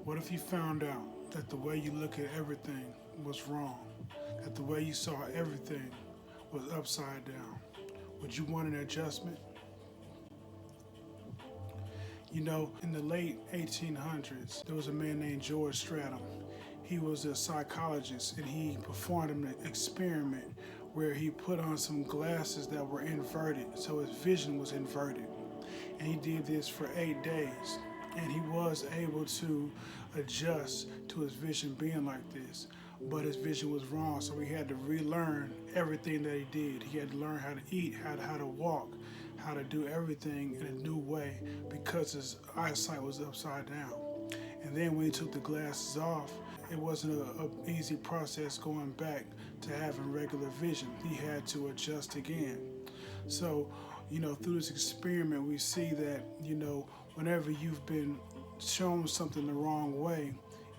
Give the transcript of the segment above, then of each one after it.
What if you found out that the way you look at everything was wrong? That the way you saw everything was upside down? Would you want an adjustment? You know, in the late 1800s, there was a man named George Stratum. He was a psychologist and he performed an experiment where he put on some glasses that were inverted, so his vision was inverted. And he did this for 8 days. And he was able to adjust to his vision being like this. But his vision was wrong, so he had to relearn everything that he did. He had to learn how to eat, how to walk, how to do everything in a new way because his eyesight was upside down. And then when he took the glasses off, it wasn't an easy process going back to having regular vision. He had to adjust again. So, through this experiment, we see that, whenever you've been shown something the wrong way,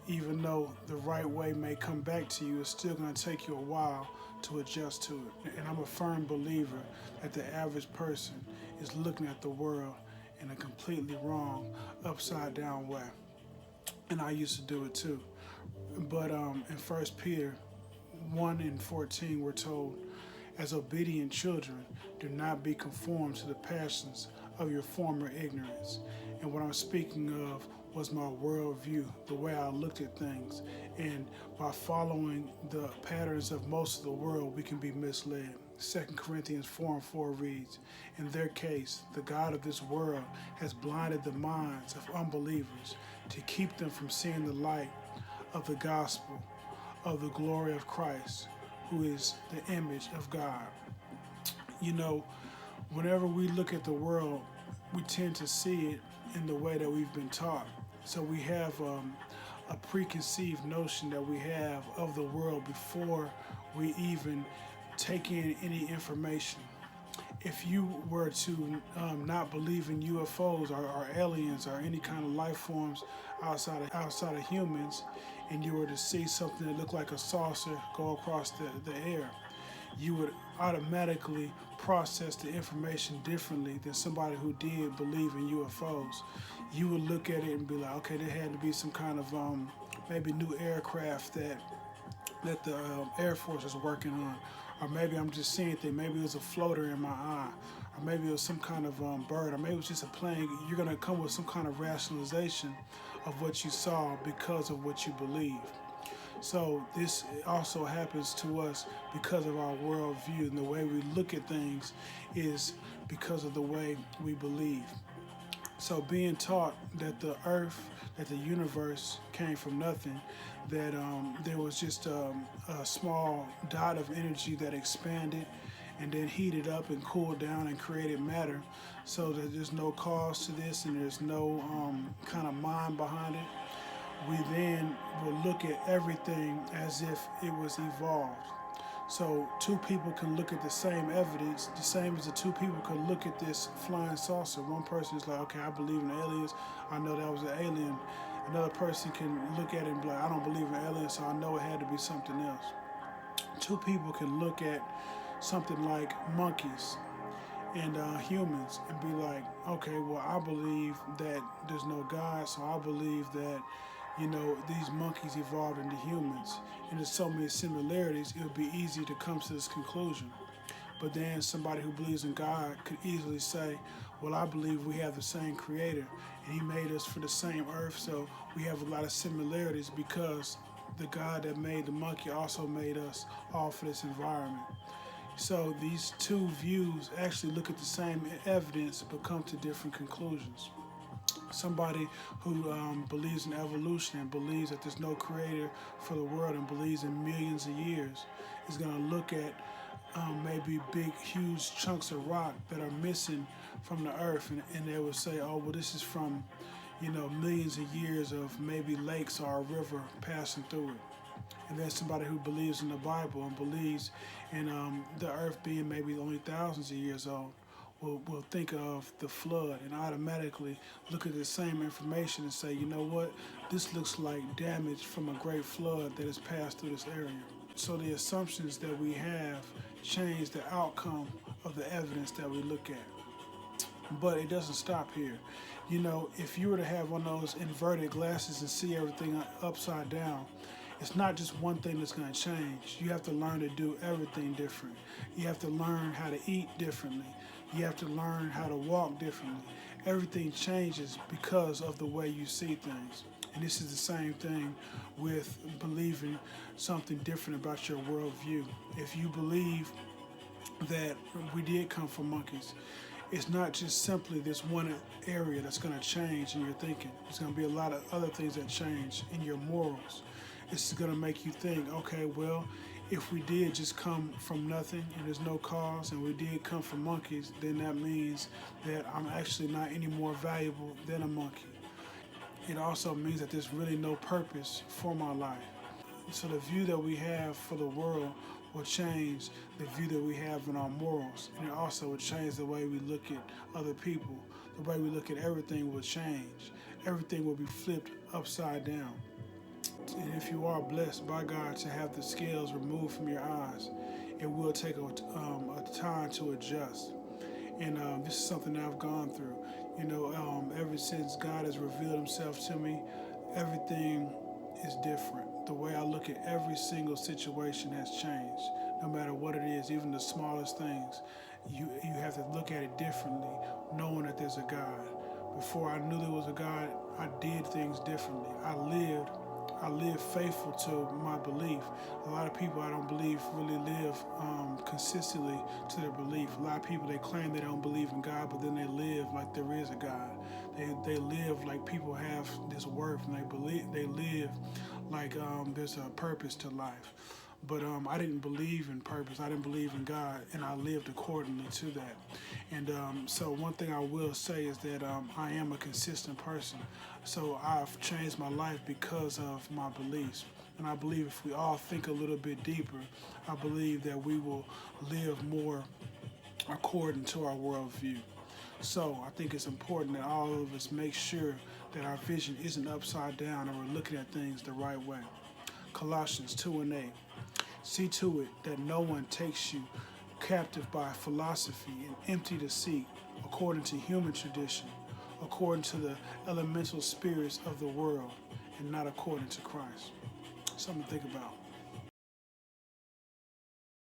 even though the right way may come back to you, it's still going to take you a while to adjust to it. And I'm a firm believer that the average person is looking at the world in a completely wrong, upside down way. And I used to do it too. But in 1 Peter 1:14, we're told, as obedient children, do not be conformed to the passions of your former ignorance. And what I'm speaking of was my worldview, the way I looked at things. And by following the patterns of most of the world, we can be misled. 2 Corinthians 4:4 reads, in their case, the God of this world has blinded the minds of unbelievers to keep them from seeing the light of the gospel of the glory of Christ, who is the image of God. Whenever we look at the world, we tend to see it in the way that we've been taught. So we have a preconceived notion that we have of the world before we even take in any information. If you were to not believe in UFOs or aliens or any kind of life forms outside of humans, and you were to see something that looked like a saucer go across the air, you would automatically process the information differently than somebody who did believe in UFOs. You would look at it and be like, okay, there had to be some kind of maybe new aircraft that the Air Force is working on. Or maybe I'm just seeing things. Maybe it was a floater in my eye. Or maybe it was some kind of bird. Or maybe it was just a plane. You're going to come with some kind of rationalization of what you saw because of what you believe. So this also happens to us because of our worldview, and the way we look at things is because of the way we believe. So being taught that the earth, that the universe came from nothing, that there was just a small dot of energy that expanded and then heated up and cooled down and created matter, so that there's no cause to this and there's no kind of mind behind it, we then will look at everything as if it was evolved. So two people can look at the same evidence, the same as the two people can look at this flying saucer. One person is like, okay, I believe in aliens. I know that was an alien. Another person can look at it and be like, I don't believe in aliens, so I know it had to be something else. Two people can look at something like monkeys and humans and be like, okay, well, I believe that there's no God, so I believe that, these monkeys evolved into humans. And there's so many similarities, it would be easy to come to this conclusion. But then somebody who believes in God could easily say, well, I believe we have the same creator and he made us for the same earth, so we have a lot of similarities because the God that made the monkey also made us all for this environment. So these two views actually look at the same evidence but come to different conclusions. Somebody who believes in evolution and believes that there's no creator for the world and believes in millions of years is going to look at maybe big, huge chunks of rock that are missing from the earth, and they will say, oh, well, this is from, millions of years of maybe lakes or a river passing through it. And then somebody who believes in the Bible and believes in the earth being maybe only thousands of years old will think of the flood and automatically look at the same information and say, you know what, this looks like damage from a great flood that has passed through this area. So the assumptions that we have change the outcome of the evidence that we look at. But it doesn't stop here. You know, if you were to have one of those inverted glasses and see everything upside down, it's not just one thing that's going to change. You have to learn to do everything different. You have to learn how to eat differently. You have to learn how to walk differently. Everything changes because of the way you see things. And this is the same thing with believing something different about your worldview. If you believe that we did come from monkeys, it's not just simply this one area that's going to change in your thinking. There's going to be a lot of other things that change in your morals. It's going to make you think, okay, well, if we did just come from nothing and there's no cause and we did come from monkeys, then that means that I'm actually not any more valuable than a monkey. It also means that there's really no purpose for my life. So the view that we have for the world will change the view that we have in our morals. And it also will change the way we look at other people. The way we look at everything will change. Everything will be flipped upside down. And if you are blessed by God to have the scales removed from your eyes, it will take a time to adjust. And this is something that I've gone through. You know, ever since God has revealed Himself to me, everything is different. The way I look at every single situation has changed. No matter what it is, even the smallest things, you have to look at it differently, knowing that there's a God. Before I knew there was a God, I did things differently. I lived faithful to my belief. A lot of people I don't believe really live consistently to their belief. A lot of people, they claim they don't believe in God, but then they live like there is a God. They live like people have this worth, and they live like there's a purpose to life. But I didn't believe in purpose. I didn't believe in God, and I lived accordingly to that. And so one thing I will say is that I am a consistent person. So I've changed my life because of my beliefs. And I believe if we all think a little bit deeper, I believe that we will live more according to our worldview. So I think it's important that all of us make sure that our vision isn't upside down and we're looking at things the right way. Colossians 2 and 8. See to it that no one takes you captive by philosophy and empty deceit, according to human tradition, according to the elemental spirits of the world, and not according to Christ. Something to think about.